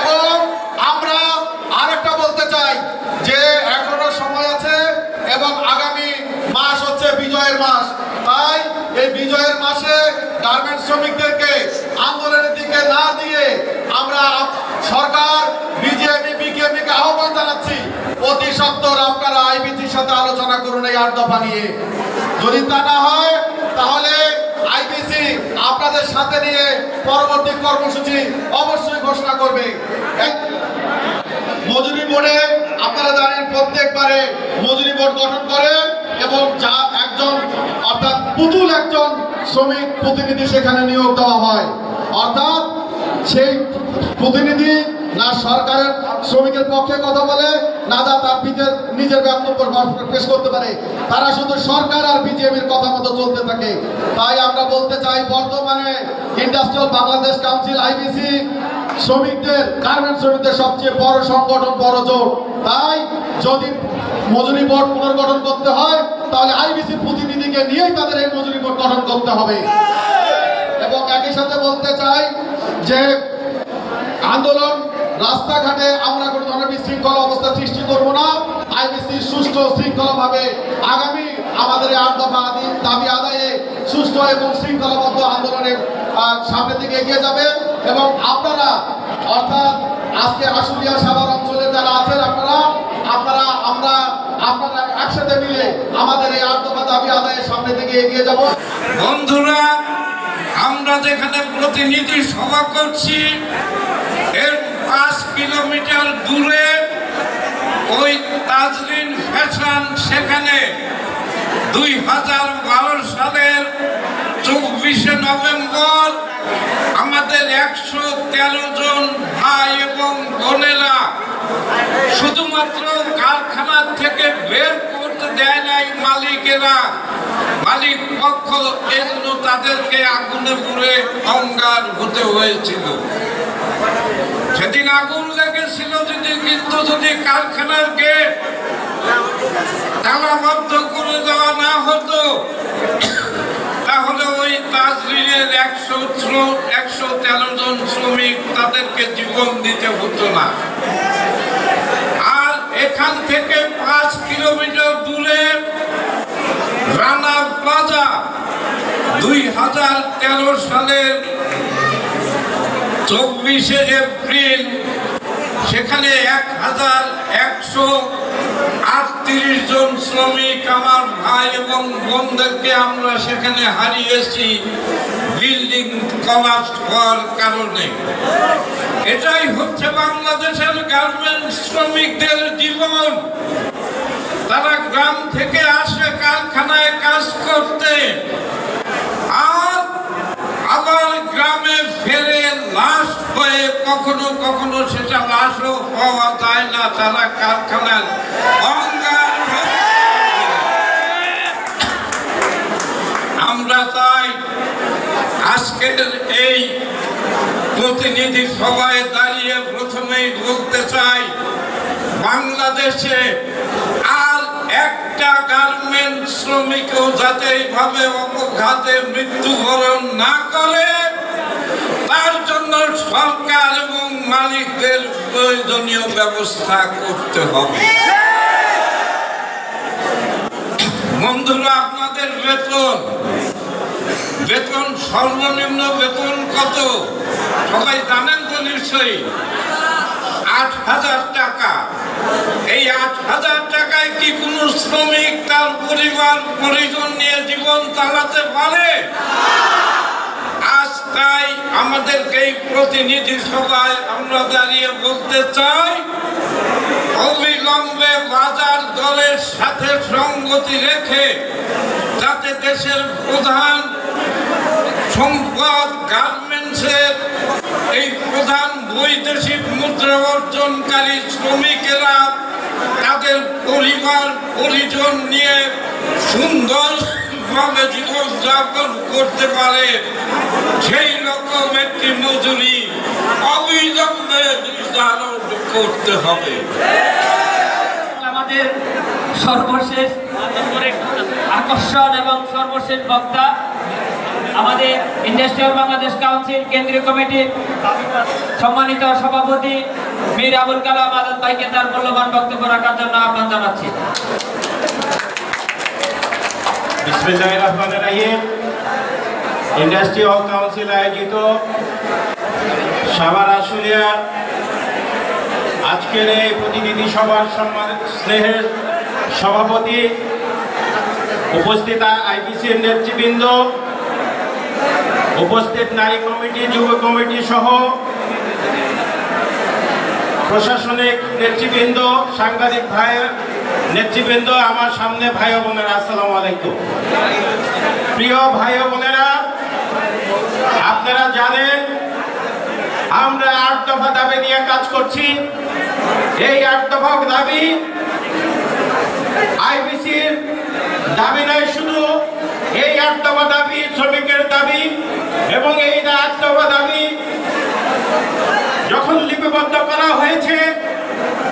এবং আমরা আরেকটা বলতে চাই যে এখনো সময় আছে এবং আগামী মাস হচ্ছে বিজয়ের মাস। তাই এই বিজয়ের মাসে গার্মেন্টস শ্রমিকদেরকে আন্দোলনের দিকে না দিয়ে আমরা সরকার, বিজেপি, বিকেএমকে আহ্বান জানাচ্ছি, অতি সত্বর আপনারা আইবিসির সাথে আলোচনা করুন এই 8 দফা নিয়ে। যদি তা না হয় তাহলে আইবিসি আপনাদের সাথে নিয়ে পরবর্তী কর্মসূচি অবশ্যই ঘোষণা করবে। মজুরি বোর্ডে আপনারা জানেন প্রত্যেকবারে মজুরি বোর্ড গঠন করে এবং যা একজন অর্থাৎ পুতুল একজন শ্রমিক প্রতিনিধি সেখানে নিয়োগ দেওয়া হয়। অর্থাৎ সেই প্রতিনিধি না সরকারের শ্রমিকের পক্ষে কথা বলে, না যা তার নিজের বক্তব্য পেশ করতে পারে, তারা শুধু সরকার আর বিজেপির কথা মতো চলতে থাকে। তাই আমরা বলতে চাই, বর্তমানে ইন্ডাস্ট্রিয়াল বাংলাদেশ কাউন্সিল আইবিসি শ্রমিকদের, গার্মেন্টস শ্রমিকদের সবচেয়ে বড় সংগঠন, বড় জোট। তাই যদি মজুরি বোর্ড পুনর্গঠন করতে হয় তাহলে আইবিসি প্রতিনিধিকে নিয়েই তাদের এই মজুরি বোর্ড গঠন করতে হবে। এবং একই সাথে বলতে চাই যে আন্দোলন রাস্তাঘাটে আমরা কোনো ধরনের বিশৃঙ্খলা অবস্থা সৃষ্টি করব না। আইবিসি সুষ্ঠু শৃঙ্খলাভাবে আগামী আমাদের 8 দফা দাবি আদায়ে সুষ্ঠু এবং শৃঙ্খলাবদ্ধ আন্দোলনের সামনের দিকে এগিয়ে যাবে। এবং আপনারা অর্থাৎ আজকে আশুলিয়া সাভার অঞ্চলে যারা আছেন আপনারা একসাথে মিলে আমাদের এই 8 দফা দাবি আদায়ের সামনের দিকে এগিয়ে যাব। বন্ধুরা, আমরা যেখানে প্রতিনিধি সভা করছি এর 5 কিলোমিটার দূরে ওই তাজরিন ফ্যাশন, সেখানে 2012 সালের 24শে নভেম্বর আমাদের 113 জন ভাই এবং বোনেরা শুধুমাত্র কারখানার থেকে বের করতে দেয় নাই মালিকেরা, মালিক পক্ষ, এজন্য তাদেরকে আগুনে পুড়ে অঙ্গার হতে হয়েছিল। সেদিন আগুন লেগেছিল কিন্তু যদি কারখানার গেট তালাবদ্ধ করে দেওয়া না হতো তাহলে ওই তাজরিনের 113 জন শ্রমিক তাদেরকে জীবন দিতে হতো না। আর এখান থেকে 5 কিলোমিটার দূরে রানা প্লাজা 2013 সালের 24শে এপ্রিল সেখানে 1138 জন শ্রমিক আমার ভাই এবং বোনদেরকে আমরা সেখানে হারিয়েছি বিল্ডিং কলাপস হওয়ার কারণে। এটাই হচ্ছে বাংলাদেশের গার্মেন্টস শ্রমিকদের জীবন। তারা গ্রাম থেকে আসে কারখানায় কাজ করতে, আর আবার গ্রামে ফেরে লাশ হয়ে, কখনো কখনো সেটা লাশও পাওয়া যায় না, তারা কারখানার অঙ্গার। আমরা তাই আজকের এই প্রতিনিধি সভায় দাঁড়িয়ে প্রথমেই বলতে চাই, বাংলাদেশে আর একটা গার্মেন্টস শ্রমিকও যাতে এইভাবে অপঘাতে মৃত্যুবরণ না করে তার জন্য সরকার এবং মালিকদের প্রয়োজনীয় ব্যবস্থা করতে হবে। বন্ধুরা, আপনাদের বেতন সর্বনিম্ন বেতন কত সবাই জানেন তো নিশ্চয়ই? 8,000 টাকা। এই 8,000 টাকায় কি কোনো শ্রমিক তার পরিবার পরিজন নিয়ে জীবন চালাতে পারে? আজ তাই আমাদেরকে এই প্রতিনিধি সভায় আমরা দাঁড়িয়ে বলতে চাই, অবিলম্বে বাজার দলের সাথে সঙ্গতি রেখে যাতে দেশের প্রধান সম্পদ গার্মেন্টসের এই প্রধান বৈদেশিক মুদ্রা অর্জনকারী শ্রমিকেরা তাদের পরিবার পরিজন নিয়ে সুন্দরভাবে জীবনযাপন করতে পারে, সেই রকম একটি মজুরি অবিলম্বে নির্ধারণ করতে হবে। আমাদের সর্বশেষ আকর্ষণ এবং সর্বশেষ বক্তা আমাদের ইন্ডাস্ট্রিয়াল বাংলাদেশ কাউন্সিল কেন্দ্রীয় কমিটির সম্মানিত সভাপতি মীর আবুল কালাম আজাদ ভাইকে তার মূল্যবান বক্তব্য রাখার জন্য আহ্বান জানাচ্ছি। বিসমিল্লাহির রহমানির রহিম। ইন্ডাস্ট্রিয়াল কাউন্সিল আয়োজিত সাভার আশুলিয়া আজকের এই প্রতিনিধি সভার স্নেহের সভাপতি, উপস্থিত আইবিসির নেতৃবৃন্দ, উপস্থিত নারী কমিটি, যুব কমিটি সহ প্রশাসনিক নেতৃবৃন্দ, সাংবাদিক ভাই নেতৃবৃন্দ, আমার সামনে ভাই ও বোনেরা, আসসালামু আলাইকুম। প্রিয় ভাই ও বোনেরা, আপনারা জানেন আমরা 8 দফা দাবি নিয়ে কাজ করছি। এই 8 দফা দাবি আইবিসির দাবি নয়, শুধু এই 8 দফা দাবি শ্রমিকের দাবি, এবং এই 8 দফা দাবি যখন লিপিবদ্ধ করা হয়েছে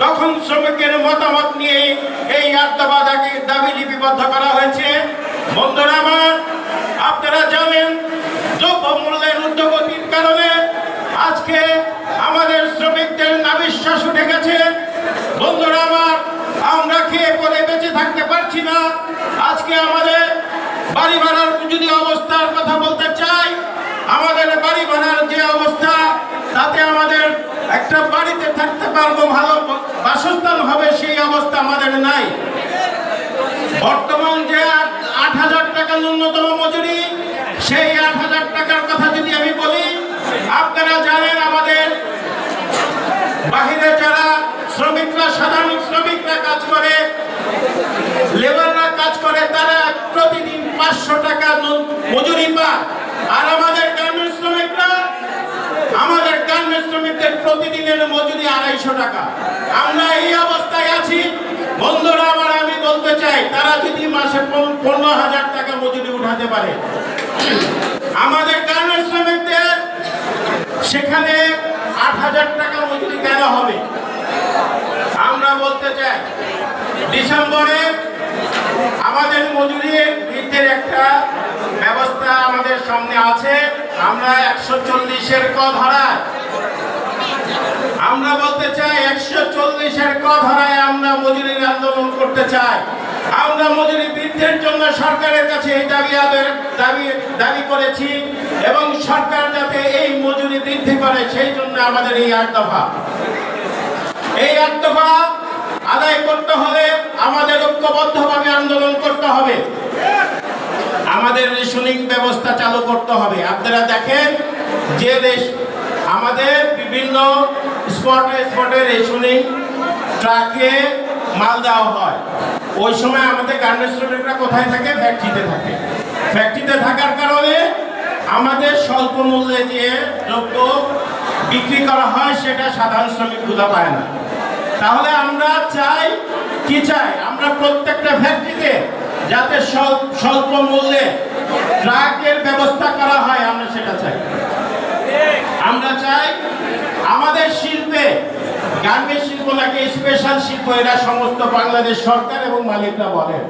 তখন শ্রমিকের মতামত নিয়ে এই 8 দফা দাবি লিপিবদ্ধ করা হয়েছে। বন্ধুরা আমার, আপনারা জানেন দ্রব্যমূল্যের ঊর্ধ্বগতির কারণে আজকে আমাদের শ্রমিকদের নাভিশ্বাস উঠে গেছে। বন্ধুরা আমার, আমরা খেয়ে পরে বেঁচে থাকতে পারছি না। আজকে আমাদের বাড়ি ভাড়ার যদি অবস্থার কথা বলতে চাই, আমাদের বাড়ি ভাড়ার যে অবস্থা, তাতে আমাদের একটা বাড়িতে থাকতে পারবো, ভালো বাসস্থান হবে, সেই অবস্থা আমাদের নাই। বর্তমান যে 8,000 টাকা ন্যূনতম মজুরি, সেই 8,000 টাকার কথা যদি আমি বলি, আপনারা জানেন আমাদের বাহিরে যারা শ্রমিকরা, সাধারণ শ্রমিকরা কাজ করে, লেবাররা কাজ করে, তারা প্রতিদিন 500 টাকা মজুরি পায়। আর আমাদের গার্মেন্টস শ্রমিকরা 250 টাকা। আমরা এই অবস্থায় আছি। বন্ধুরা আমার, আমি বলতে চাই, তারা যদি মাসে 15,000 টাকা মজুরি উঠাতে পারে, আমাদের গার্মেন্টস শ্রমিকদের সেখানে 8,000 টাকা মজুরি কেন হবে? আমরা বলতে চাই, ডিসেম্বরে আমাদের মজুরি বৃদ্ধির একটা ব্যবস্থা আমাদের সামনে আছে। আমরা 140-এর ক ধারায় আমরা বলতে চাই, 140-এর ক ধারায় আমরা মজুরির আন্দোলন করতে চাই। আমরা মজুরি বৃদ্ধির জন্য সরকারের কাছে এই দাবি করেছি এবং সরকার যাতে এই মজুরি বৃদ্ধি করে সেই জন্য আমাদের এই 8 দফা। এই 8 দফা আদায় করতে হলে আমাদের ঐক্যবদ্ধভাবে আন্দোলন করতে হবে। আমাদের রেশনিং ব্যবস্থা চালু করতে হবে। আপনারা দেখেন যে আমাদের বিভিন্ন স্পটে রেশনিং ট্রাকে মাল দেওয়া হয়, ওই সময় আমাদের গার্মেন্টস শ্রমিকরা কোথায় থাকে? ফ্যাক্টরিতে থাকে। ফ্যাক্টরিতে থাকার কারণে আমাদের স্বল্প মূল্যে যে দ্রব্য বিক্রি করা হয় সেটা সাধারণ শ্রমিকগুলো পায় না। তাহলে আমরা চাই, কি চাই? আমরা প্রত্যেকটা ফ্যাক্টরিতে যাতে স্বল্প মূল্যে ট্রাকের ব্যবস্থা করা হয়, আমরা সেটা চাই। আমরা চাই আমাদের শিল্পে, গার্মেন্টস শিল্প নাকি স্পেশাল শিল্প, এরা সমস্ত বাংলাদেশ সরকার এবং মালিকরা বলেন।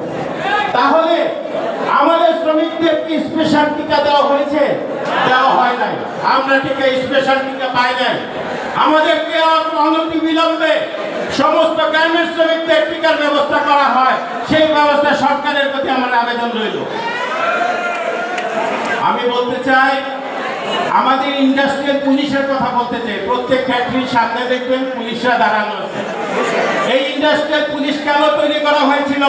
তাহলে আমাদের শ্রমিকদের কি স্পেশাল টিকা দেওয়া হয়েছে? দেওয়া হয় নাই। আমরা টিকা স্পেশাল টিকা পাই নাই। আমাদেরকে অনতিবিলম্বে সমস্ত গার্মেন্টস শ্রমিকদের টিকার ব্যবস্থা করা হয়, সেই ব্যবস্থা সরকারের প্রতি আমার আবেদন রইল। আমি বলতে চাই, আমাদের ইন্ডাস্ট্রিয়াল পুলিশের কথা বলতে চাই। প্রত্যেক ফ্যাক্টরির সামনে দেখবেন পুলিশরা দাঁড়ানো আছে। এই ইন্ডাস্ট্রিয়াল পুলিশ কেন তৈরি করা হয়েছিল?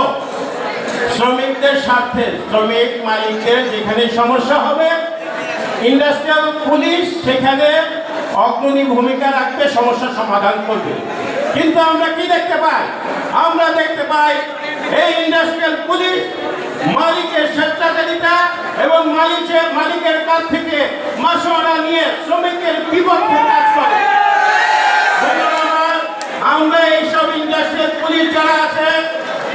শ্রমিকদের স্বার্থে, শ্রমিক মালিকদের যেখানে সমস্যা হবে ইন্ডাস্ট্রিয়াল পুলিশ সেখানে অগ্রণী ভূমিকা রাখবে, সমস্যা সমাধান করবে। কিন্তু আমরা কি দেখতে পাই? আমরা দেখতে পাই এই ইন্ডাস্ট্রিয়াল পুলিশ মালিকের স্বেচ্ছাচারিতা এবং মালিকের কাছ থেকে মাসোয়ারা নিয়ে শ্রমিকের বিপক্ষে কাজ করে। আমরা এইসব ইন্ডাস্ট্রিয়াল পুলিশ যারা আছে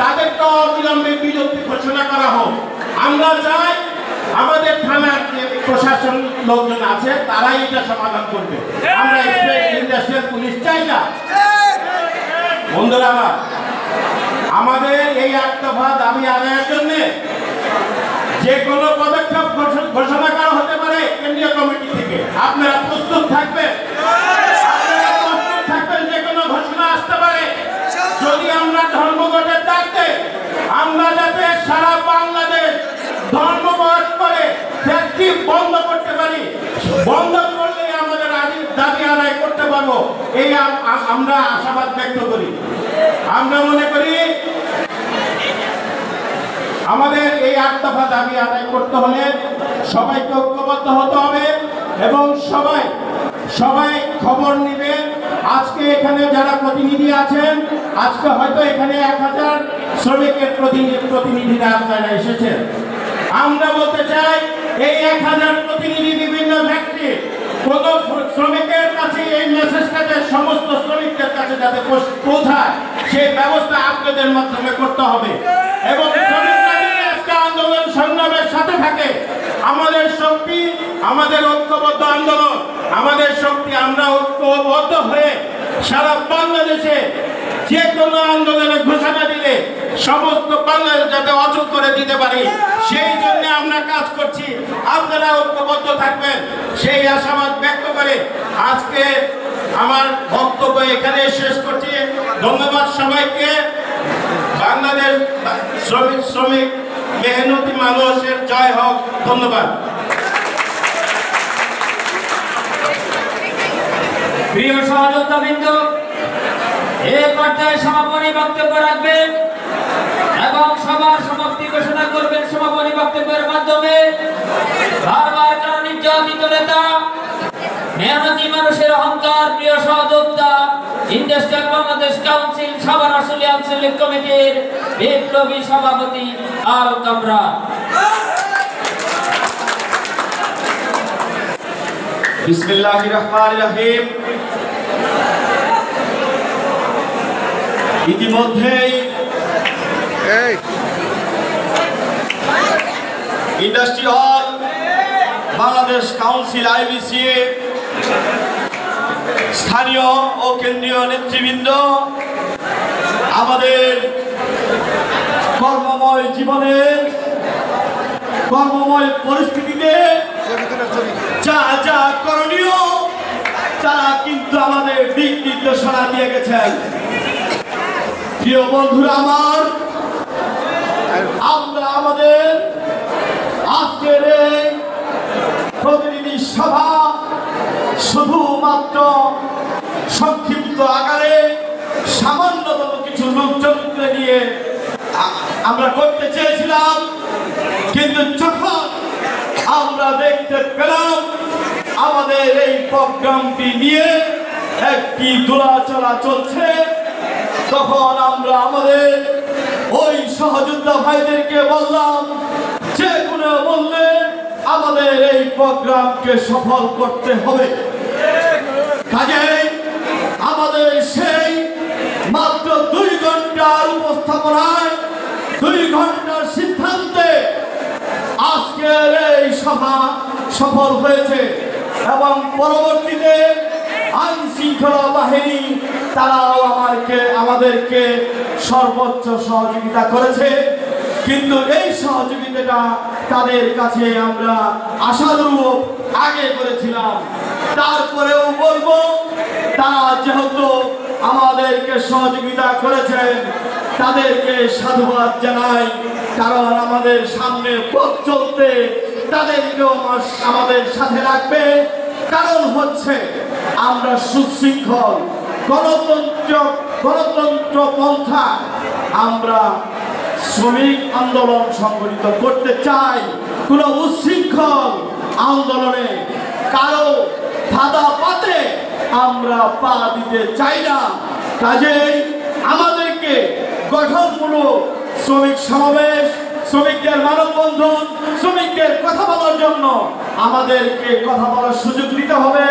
তাদেরকে অবিলম্বে বিলুপ্তি ঘোষণা করা হোক। আমরা চাই আমাদের থানার যে প্রশাসন লোকজন আছে তারাই এটা সমাধান করবে। আমরা ইন্ডাস্ট্রিয়াল পুলিশ চাই না। বন্ধুরা আমাদের এই 8 দফা দাবি আদায়ের জন্য যে কোনো পদক্ষেপ ঘোষণা করা হতে পারে কেন্দ্রীয় কমিটি থেকে। আপনারা প্রস্তুত থাকবেন? যে কোনো ঘোষণা আসতে পারে। যদি আমরা ধর্মঘটের ডাক দেই, আমরা যাতে সারা বাংলাদেশ ধর্মঘট করে ফ্যাক্টরি বন্ধ করতে পারি, বন্ধ করলে আমাদের দাবি আদায় করতে পারবো, এই আমরা আশাবাদ ব্যক্ত করি। আমরা মনে করি আমাদের এই 8 দফা দাবি আদায় করতে হলে সবাইকে ঐক্যবদ্ধ হতে হবে এবং সবাই খবর নেবেন। আজকে এখানে যারা প্রতিনিধি আছেন, আজকে হয়তো এখানে 1000 শ্রমিকের প্রতিনিধিরা আপনারা এসেছেন। আমরা বলতে চাই এই 1000 প্রতিনিধি বিভিন্ন ফ্যাক্টরি, কোন শ্রমিকের কাছে এই মেসেজটা সমস্ত শ্রমিকদের কাছে যাতে পৌঁছায় সেই ব্যবস্থা আপনাদের মাধ্যমে করতে হবে এবং শ্রমিকরা যদি আজকে আন্দোলন সংগ্রামের সাথে থাকে, আমাদের শক্তি, আমাদের ঐক্যবদ্ধ আন্দোলন, আমাদের শক্তি, আমরা ঐক্যবদ্ধ হয়ে সারা বাংলাদেশে যে কোনো আন্দোলনের ঘোষণা দিলে সমস্ত বাংলাদেশ যাতে অচল করে দিতে পারি সেই জন্য আমরা কাজ করছি। আপনারা ঐক্যবদ্ধ থাকবেন সেই আশাবাদ ব্যক্ত করে আজকে আমার বক্তব্য এখানে শেষ করছি। ধন্যবাদ সবাইকে। বাংলাদেশ শ্রমিক মেহনতি মানুষের জয় হোক। ধন্যবাদ। প্রিয় সহযোদ্ধাবৃন্দ, এই পর্যায়ে সমাপনী বক্তব্য রাখবেন এবং সবার সমাপ্তি ঘোষণা করবেন সমাপনী বক্তব্যের মাধ্যমে। বারবার কারণ নির্যাতিত নেতা, মেহনতি মানুষের অহংকার, প্রিয় সহযোদ্ধা, ইন্ডাস্ট্রিয়াল বাংলাদেশ কাউন্সিল সাভার আশুলিয়া আঞ্চলিক কমিটির বিপ্লবী সভাপতি আল কামরান। বিসমিল্লাহির রহমানির রহিম। ইতিমধ্যেই ইন্ডাস্ট্রি হল বাংলাদেশ কাউন্সিল আইবিসি স্থানীয় ও কেন্দ্রীয় নেতৃবৃন্দ আমাদের কর্মময় জীবনের কর্মময় পরিস্থিতিতে যা যা করণীয় তারা কিন্তু আমাদের দিক নির্দেশনা দিয়ে গেছেন। প্রিয় বন্ধুরা আমার, আমরা আমাদের আজকের এই প্রতিনিধি সভা শুধুমাত্র সংক্ষিপ্ত আকারে সামান্যতম কিছু লোকজনকে নিয়ে আমরা করতে চেয়েছিলাম, কিন্তু যখন আমরা দেখতে পেলাম আমাদের এই প্রোগ্রামটি নিয়ে একটি দোলাচলা চলছে, তখন আমরা আমাদের ওই সহযোদ্ধা ভাইদেরকে বললাম যে কোনো মূল্যে আমাদের এই প্রোগ্রামকে সফল করতে হবে। কাজেই আমাদের সেই মাত্র 2 ঘন্টার উপস্থাপনায় 2 ঘন্টার সিদ্ধান্তে আজকের এই সভা সফল হয়েছে এবং পরবর্তীতে আইন শৃঙ্খলা বাহিনী তারাও আমাদেরকে সর্বোচ্চ সহযোগিতা করেছে, কিন্তু এই সহযোগিতাটা তাদের কাছে আমরা আশানুরূপ আগে করেছিলাম। তারপরেও বলবো তারা যেহেতু আমাদেরকে সহযোগিতা করেছেন তাদেরকে সাধুবাদ জানাই, কারণ আমাদের সামনে পথ চলতে তাদেরকেও আমাদের সাথে রাখবে। কারণ হচ্ছে আমরা সুশৃঙ্খল গণতন্ত্র পন্থা আমরা শ্রমিক আন্দোলন সংগঠিত করতে চাই। কোন উচ্ছৃঙ্খল আন্দোলনে কারো ধাঁধা পাতে আমরা পা দিতে চাই না। কাজেই আমাদেরকে গঠনমূলক শ্রমিক সমাবেশ, শ্রমিকদের মানববন্ধন, শ্রমিকদের কথা বলার জন্য আমাদেরকে কথা বলার সুযোগ দিতে হবে।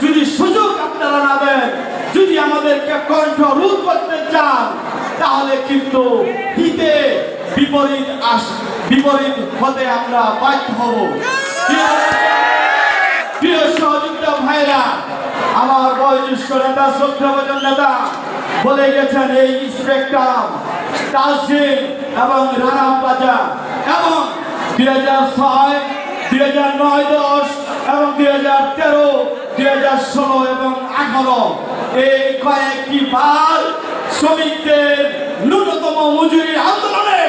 যদি সুযোগ আপনারা না দেন, যদি আমাদেরকে কণ্ঠ রোধ করতে চান, তাহলে কিন্তু হিতে বিপরীত হতে আমরা বাধ্য হব। প্রিয় সহযোগিতা ভাইরা, আমার বয়োজ্যেষ্ঠ নেতা শ্রদ্ধাভাজন নেতা বলে গেছেন এই স্পেকট্রাম, তাজরিন এবং রানা প্লাজা এবং 2006, 2009-10 এবং 2013, 2016 এবং 2018 এই কয়েকটি বার শ্রমিকদের ন্যূনতম মজুরির আন্দোলনে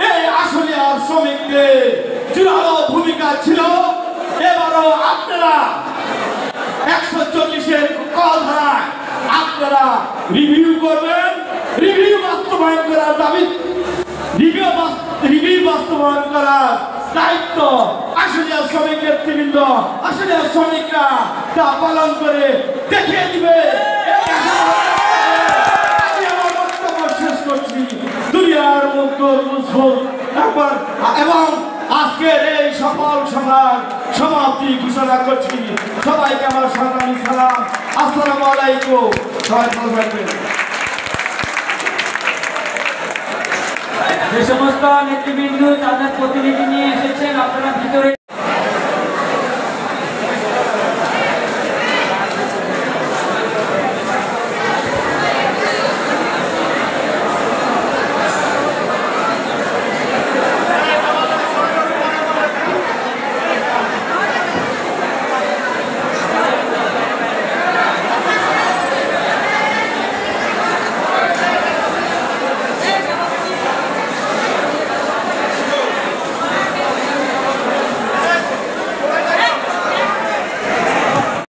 এই আশুলিয়ার শ্রমিকদের জোরালো ভূমিকা ছিল। এবারও আপনারা 140-এর কলধারায় আপনারা রিভিউ করবেন, রিভিউ বাস্তবায়ন করার দাবি, রিভিউ বাস্তবায়ন করার দায়িত্ব আশুলিয়ার শ্রমিক নেতৃবৃন্দ, আশুলিয়ার শ্রমিকরা তা পালন করে দেখিয়ে দিবে। আমি আমার বক্তব্য শেষ করছি। দুনিয়ার মুক্ত এবং আজকের এই সফল সমাপ্তি ঘোষণা করছি। সবাইকে আমার সংগ্রামী সালাম, আসসালামু আলাইকুম। সবাই ভালো থাকবেন। যে সমস্ত নেতৃবৃন্দ তাদের